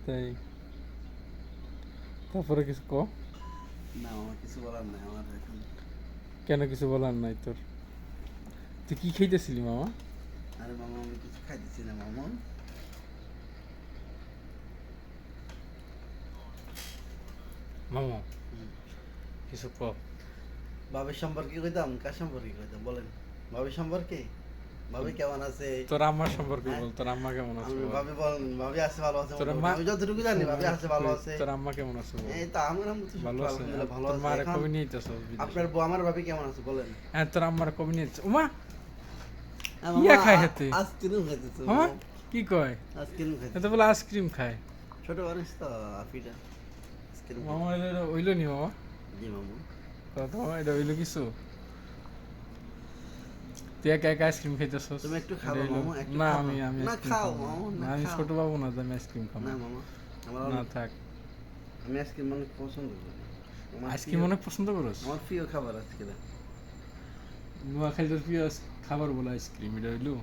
তাই তারপরে কিছু ক। না আমার কিছু বলার নাই আমার এখন। কেন কিছু বলার নাই তোর? তুই কি খাইতেছিলি মামা? আরে মামা আমি কিছু খাইতেছি না মামা। মামা কিছু ক। ভাবির সম্পর্কে কইতাম, কার সম্পর্কে কইতাম বলেন? ভাবির সম্পর্কে? ভাবি কেমন আছে? তোর আম্মার সম্পর্কে হ্যাঁ? বল, তোর আম্মা কেমন আছে আমি বল। ভাবি বল, ভাবি আছে ভালো আছে তোর মোটামুটি। মা, আমি যতটুকু জানি ভাবি আছে ভালো আছে। তোর আম্মা কেমন আছে বল। এই তো আমার আম্মু তো ভালো আছে? আলহামদুলিল্লাহ ভালো তোর আছে। মারে এখন কবে নিয়ে যেতেছ বিদেশে? আপনার বউ আমার ভাবি কেমন আছে বলেন? হ্যাঁ তোর আম্মারে কবে নিয়ে যেতেছ? উমা মামা, ইয়া খায় হাতে। আইসক্রিম খাইতেছে মামা মামা। কি কয়? আইসক্রিম এ তো খাইতেছে। বলে আইসক্রিম খায়। ছোট মানুষ তো আফিটা আইসক্রিম মামা এটা হইলো নি মামা? জি মামু। তো মামা এটা হইলো কিছু? তুই একা একা আইসক্রিম খাইতেছস? তুমি একটু এটা খাবো হইলো? মামু, একটু না খাবো। আমি না আইসক্রিম খাও খাবো না। মামু, না না আমি খাও। ছোট বাবু না যে আমি আইসক্রিম খাবো না না। মামা, আমার না থাক। আমি আইসক্রিম অনেক পছন্দ করি। আমার আইসক্রিম প্রিয়- অনেক পছন্দ করস? আমার প্রিয় খাবার আজকে। নোয়াখালীর প্রিয় খাবার বলে আইসক্রিম, এটা হইলো?